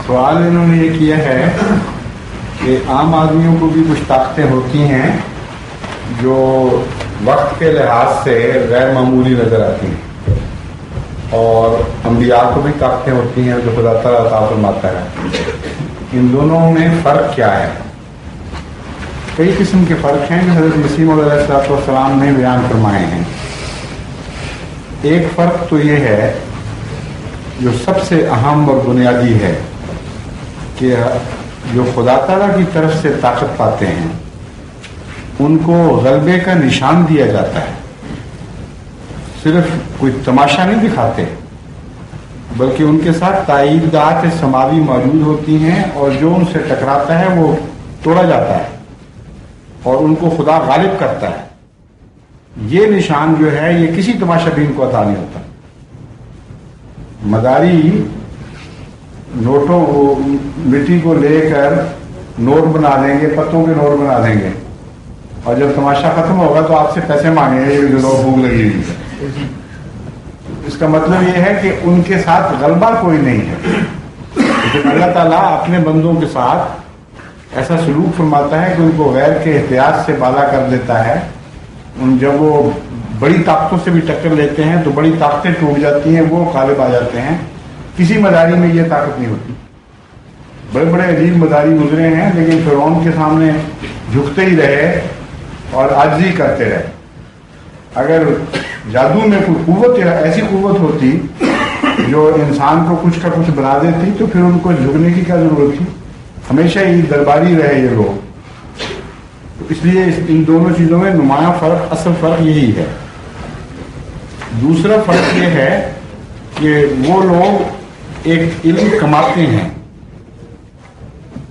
سوال انہوں نے یہ کیا ہے کہ عام آدمیوں کو بھی کچھ طاقتیں ہوتی ہیں جو وقت کے لحاظ سے غیر معمولی نظر آتی ہیں، اور انبیاء کو بھی طاقتیں ہوتی ہیں جو خدا تعالیٰ عطا فرماتا ہے۔ ان دونوں میں فرق کیا ہے؟ کئی قسم کے فرق ہیں جو حضرت مسیح موعود علیہ السلام نے بیان فرمائے ہیں۔ ایک فرق تو یہ ہے جو سب سے اہم اور بنیادی ہے کہ جو خدا تعالیٰ کی طرف سے طاقت پاتے ہیں ان کو غلبے کا نشان دیا جاتا ہے، صرف کوئی تماشا نہیں دکھاتے بلکہ ان کے ساتھ تائیدات سماوی موجود ہوتی ہیں، اور جو ان سے ٹکراتا ہے وہ توڑا جاتا ہے اور ان کو خدا غالب کرتا ہے۔ یہ نشان جو ہے یہ کسی تماشا بین کو عطا نہیں ہوتا۔ مداری نوٹوں مٹی کو لے کر نوٹ بنا دیں گے، پتوں کے نوٹ بنا دیں گے، اور جب تماشا ختم ہوگا تو آپ سے پیسے مانگیں گے، یہ جو لوگ بھوک لگی ہوئی۔ اس کا مطلب یہ ہے کہ ان کے ساتھ غلبہ کوئی نہیں ہے، لیکن اللہ تعالیٰ اپنے بندوں کے ساتھ ایسا سلوک فرماتا ہے کہ ان کو غیر کے احتیاط سے بالا کر دیتا ہے۔ جب وہ بڑی طاقتوں سے بھی ٹکر لیتے ہیں تو بڑی طاقتیں ٹوٹ جاتی ہیں، وہ غالب آ جاتے ہیں۔ کسی مداری میں یہ طاقت نہیں ہوتی۔ بڑے بڑے عجیب مداری گزرے ہیں لیکن فرعون کے سامنے جھکتے ہی رہے اور عاجزی کرتے رہے۔ اگر جادو میں کوئی قوت یا ایسی قوت ہوتی جو انسان کو کچھ کا کچھ بنا دیتی تو پھر ان کو جھکنے کی کیا ضرورت تھی؟ ہمیشہ ہی درباری رہے یہ لوگ۔ اس لیے ان دونوں چیزوں میں نمایاں فرق، اصل فرق یہی ہے۔ دوسرا فرق یہ ہے کہ وہ لوگ ایک علم کماتے ہیں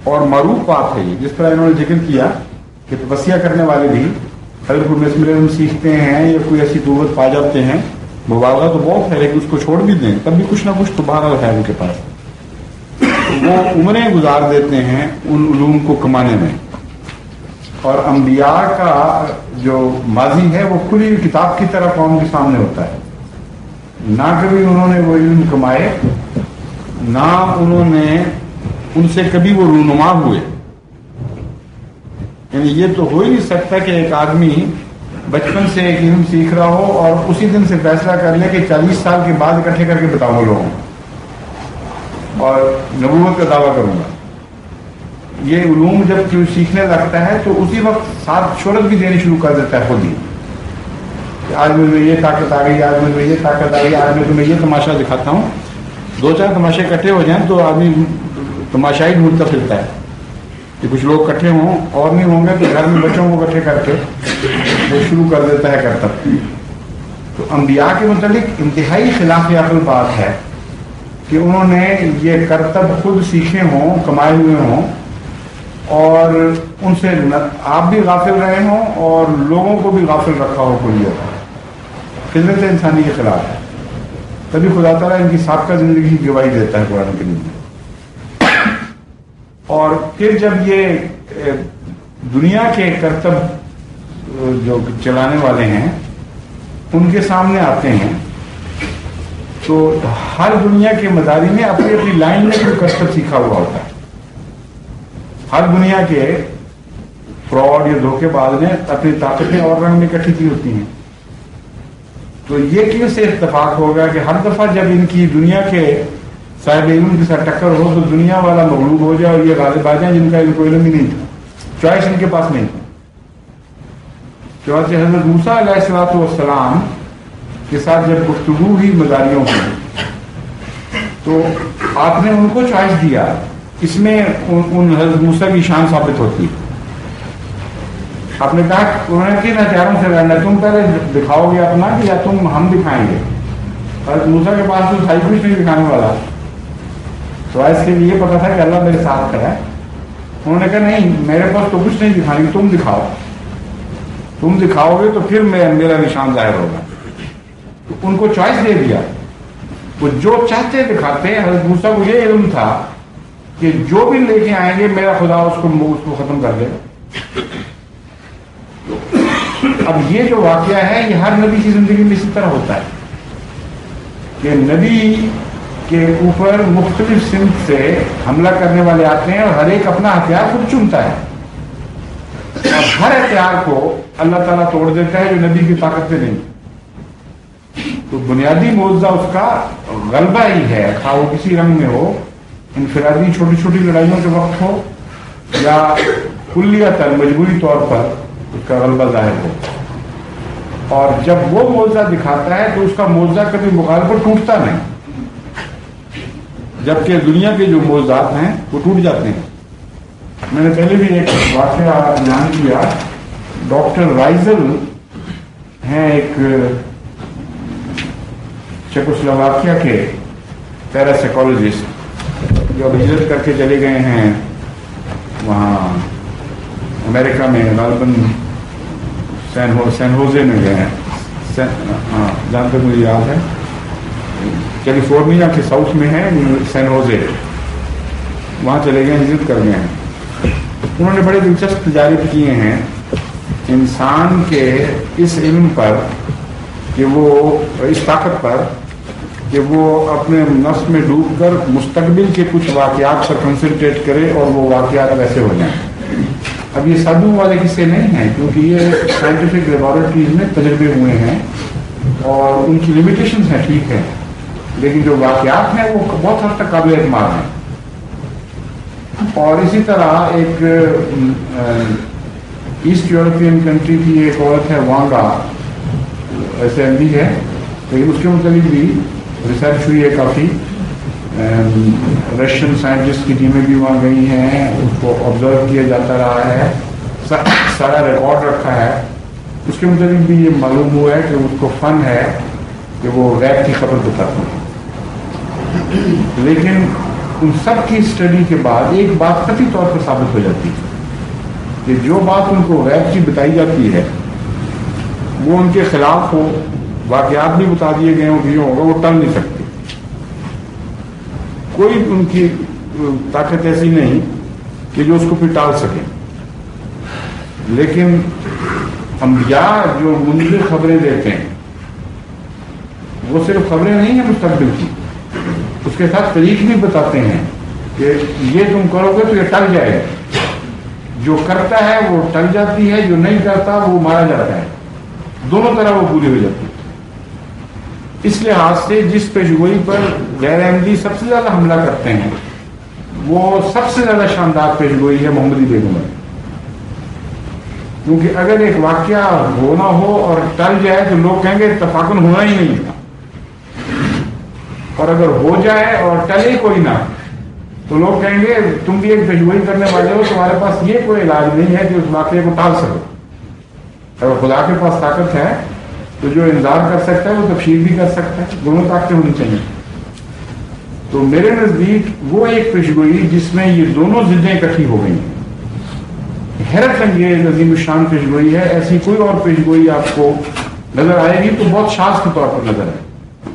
اور معروف بات ہے یہ، جس طرح انہوں نے ذکر کیا کہ تپسیا کرنے والے بھی اگر کوئی میسمرزم سیکھتے ہیں یا کوئی ایسی قوت پا جاتے ہیں، مبالغہ تو بہت ہے لیکن اس کو چھوڑ بھی دیں تب بھی کچھ نہ کچھ تو بہرحال ہے ان کے پاس، وہ عمریں گزار دیتے ہیں ان علوم کو کمانے میں۔ اور انبیاء کا جو ماضی ہے وہ کھلی ہوئی کتاب کی طرح قوم کے سامنے ہوتا ہے۔ نہ کبھی انہوں نے وہ علم کمائے، نہ انہوں نے ان سے کبھی وہ رونما ہوئے۔ یعنی یہ تو ہو ہی نہیں سکتا کہ ایک آدمی بچپن سے ایک علم سیکھ رہا ہو اور اسی دن سے فیصلہ کر لے کہ 40 سال کے بعد اکٹھے کر کے بتاؤں لوگوں اور نبوت کا دعویٰ کروں گا۔ یہ علوم جب کوئی سیکھنے لگتا ہے تو اسی وقت ساتھ شہرت بھی دینی شروع کر دیتا ہے خود ہی، کہ آج مجھ میں یہ طاقت آ گئی، آج مجھ میں یہ طاقت آ گئی، آج میں تمہیں یہ تماشا دکھاتا ہوں۔ 2-4 تماشے اکٹھے ہو جائیں تو آدمی تماشا ہی ڈھونڈتا پھرتا ہے کہ کچھ لوگ اکٹھے ہوں، اور نہیں ہوں گے تو گھر میں بچوں کو اکٹھے کر کے وہ شروع کر دیتا ہے کرتب۔ تو انبیاء کے متعلق انتہائی خلاف عقل بات ہے کہ انہوں نے یہ کرتب خود سیکھے ہوں، کمائے ہوئے ہوں، اور ان سے آپ بھی غافل رہے ہوں اور لوگوں کو بھی غافل رکھا ہو کلیت۔ فطرت انسانی کے خلاف ہے، تبھی خدا تعالیٰ ان کی سابقہ زندگی کی گواہی دیتا ہے قرآن کریم میں۔ اور پھر جب یہ دنیا کے کرتب جو چلانے والے ہیں ان کے سامنے آتے ہیں تو ہر دنیا کے مداری نے اپنی اپنی لائن میں کوئی کرتب سیکھا ہوا ہوتا ہے۔ ہر دنیا کے فراڈ یا دھوکے باز نے اپنی طاقتیں اور رنگ میں اکٹھی کی ہوتی ہیں۔ تو یہ کیوں سے اتفاق ہوگا کہ ہر دفعہ جب ان کی دنیا کے صاحب علم کے ساتھ ٹکر ہو تو دنیا والا مغلوب ہو جائے اور یہ غالب آ جائیں جن کا ان کو علم ہی نہیں تھا، چوائس ان کے پاس نہیں تھا۔ چنانچہ حضرت موسیٰ علیہ السلام کے ساتھ جب گفتگو ہوئی مداریوں کی تو آپ نے ان کو چوائس دیا، اس میں ان حضرت موسیٰ کی شان ثابت ہوتی ہے۔ آپ نے کہا انہوں نے کن ہتھیاروں سے لڑنا، تم پہلے دکھاؤ گے اپنا کہ یا تم ہم دکھائیں گے؟ حضرت موسیٰ کے پاس تو بھائی کچھ نہیں دکھانے والا، چوائس کے لیے پتا تھا کہ اللہ میرے ساتھ کھڑا ہے۔ انہوں نے کہا نہیں میرے پاس تو کچھ نہیں دکھائیں گے، تم دکھاؤ، تم دکھاؤ گے تو پھر میرا نشان ظاہر ہوگا۔ تو ان کو چوائس دے دیا، وہ جو چاہتے دکھاتے۔ حضرت موسیٰ کو یہ علم تھا کہ جو بھی لے کے آئیں گے میرا خدا اس کو ختم کر دے گا۔ اب یہ جو واقعہ ہے یہ ہر نبی کی زندگی میں اسی طرح ہوتا ہے کہ نبی کے اوپر مختلف سمت سے حملہ کرنے والے آتے ہیں اور ہر ایک اپنا ہتھیار خود چنتا ہے اور ہر ہتھیار کو اللہ تعالیٰ توڑ دیتا ہے جو نبی کی طاقت سے نہیں. تو بنیادی معجزہ اس کا غلبہ ہی ہے، خواہ وہ کسی رنگ میں ہو، انفرادی چھوٹی چھوٹی لڑائیوں کے وقت ہو یا کلیتاً مجبوری طور پر اس کا غلبہ ظاہر ہو. اور جب وہ معجزہ دکھاتا ہے تو اس کا معجزہ کبھی مقابلے پر ٹوٹتا نہیں، جبکہ دنیا کے جو معجزات ہیں وہ ٹوٹ جاتے ہیں. میں نے پہلے بھی ایک واقعہ بیان کیا. ڈاکٹر رائزل ہیں ایک چیکوسلوواکیا کے پیراسائیکالوجسٹ جو ہجرت کر کے چلے گئے ہیں وہاں امریکہ میں، غالباً سین ہوزے میں گئے ہیں، جہاں تک مجھے یاد ہے کیلیفورنیا کے ساؤتھ میں ہے سین ہوزے، وہاں چلے گئے، ہجرت کر گئے ہیں. انہوں نے بڑے دلچسپ تجارب کیے ہیں انسان کے اس علم پر کہ وہ اس طاقت پر کہ وہ اپنے نفس میں ڈوب کر مستقبل کے کچھ واقعات پر کنسنٹریٹ کرے اور وہ واقعات ویسے ہو جائیں. اب یہ سادھو والے قصے نہیں ہیں کیونکہ یہ سائنٹیفک لیبارٹریز میں تجربے ہوئے ہیں اور ان کی لمیٹیشنز ہیں، ٹھیک ہے، لیکن جو واقعات ہیں وہ بہت حد تک قابل اعتماد ہیں. اور اسی طرح ایک ایسٹ یورپین کنٹری کی ایک عورت ہے وانگا، ایسے اندھی ہے لیکن اس کے متعلق بھی ریسرچ ہوئی ہے کافی. رشین سائنٹسٹ کی ٹیمیں بھی وہاں گئی ہیں، اس کو آبزرو کیا جاتا رہا ہے، سارا ریکارڈ رکھا ہے. اس کے متعلق بھی یہ معلوم ہوا ہے کہ اس کو فن ہے کہ وہ غیب کی خبر بتاتا ہے. لیکن ان سب کی اسٹڈی کے بعد ایک بات قطعی طور پر ثابت ہو جاتی ہے کہ جو بات ان کو غیب کی بتائی جاتی ہے وہ ان کے خلاف ہو، واقعات بھی بتا دیے گئے ہوں کہ ہوگا، وہ ٹل نہیں سکتے. کوئی ان کی طاقت ایسی نہیں کہ جو اس کو پھر ٹال سکے. لیکن انبیاء جو منظر خبریں دیتے ہیں وہ صرف خبریں نہیں ہیں مستقبل کی، اس کے ساتھ طریق بھی بتاتے ہیں کہ یہ تم کرو گے تو یہ ٹل جائے گا. جو کرتا ہے وہ ٹل جاتی ہے، جو نہیں کرتا وہ مارا جاتا ہے. دونوں طرح وہ پوری ہو جاتی ہے. اس لحاظ سے جس پیشگوئی پر غیر احمدی سب سے زیادہ حملہ کرتے ہیں وہ سب سے زیادہ شاندار پیشگوئی ہے محمدی بیگم. کیونکہ اگر ایک واقعہ ہونا ہو اور ٹل جائے تو لوگ کہیں گے اتفاقاً ہونا ہی نہیں تھا، اور اگر ہو جائے اور ٹلے کوئی نہ تو لوگ کہیں گے تم بھی ایک پیشگوئی کرنے والے ہو، تمہارے پاس یہ کوئی علاج نہیں ہے کہ اس واقعے کو ٹال سکو. اگر خدا کے پاس طاقت ہے تو جو انذار کر سکتا ہے وہ تبشیر بھی کر سکتا ہے. دونوں طاقتیں ہونی چاہیے. تو میرے نزدیک وہ ایک پیشگوئی جس میں یہ دونوں ضدیں اکٹھی ہو گئی، حیرت انگیز عظیم الشان پیشگوئی ہے. ایسی کوئی اور پیشگوئی آپ کو نظر آئے گی تو بہت شاذ کے طور پر نظر آئے.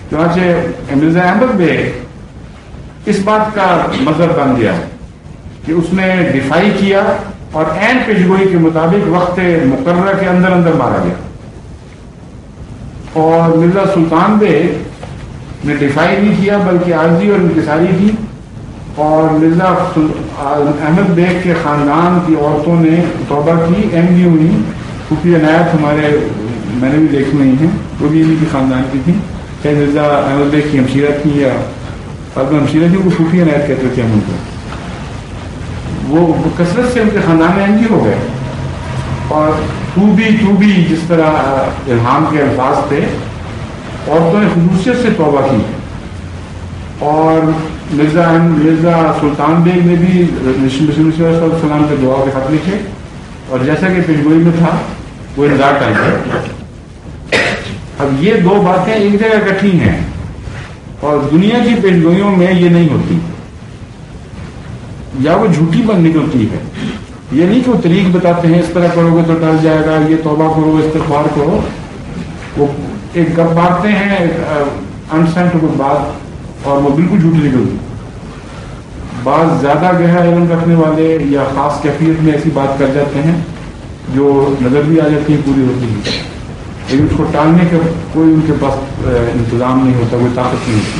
چنانچہ مرزا احمد بیگ اس بات کا مظہر بن گیا کہ اس نے دفاعی کیا اور عین پیشگوئی کے مطابق وقت مقررہ کے اندر اندر مارا گیا. اور مرزا سلطان بیگ نے دفاعی نہیں کیا بلکہ عارضی اور انکساری کی. اور مرزا احمد بیگ کے خاندان کی عورتوں نے توبہ کی، احمدی ہوئی. خفیہ عنایت ہمارے میں نے بھی دیکھی نہیں ہیں، وہ بھی انہیں کی خاندان کی تھی. مرزا احمد بیگ کی ہمشیرہ تھی یا ہمشیرہ تھی، وہ خفیہ عنایت کہتے تھے ہم ان کو. وہ کثرت سے ان کے خاندان میں احمدی ہو گئے. اور تو بھی جس طرح الہام کے الفاظ تھے، عورتوں نے خصوصیت سے توبہ کی. اور مرزا سلطان بیگ نے بھی رسول صلی اللہ علیہ وسلم کے دعا کے خط لکھے اور جیسا کہ پیشگوئی میں تھا وہ انذار ٹائم ہے. اب یہ دو باتیں ایک جگہ اکٹھی ہیں اور دنیا کی پیشگوئیوں میں یہ نہیں ہوتی، یا وہ جھوٹی بن نکلتی ہے. یہ نہیں کہ وہ طریق بتاتے ہیں اس طرح کرو گے تو ٹل جائے گا، یہ توبہ کرو، استغفار کرو. وہ ایک گپ مارتے ہیں انسنٹ کو بات اور وہ بالکل جھوٹی نکلتی. بعض زیادہ گہرا علم رکھنے والے یا خاص کیفیت میں ایسی بات کر جاتے ہیں جو نظر بھی آ جاتی ہے پوری ہوتی ہے، لیکن اس کو ٹالنے کا کوئی ان کے پاس انتظام نہیں ہوتا، کوئی طاقت نہیں ہوتی.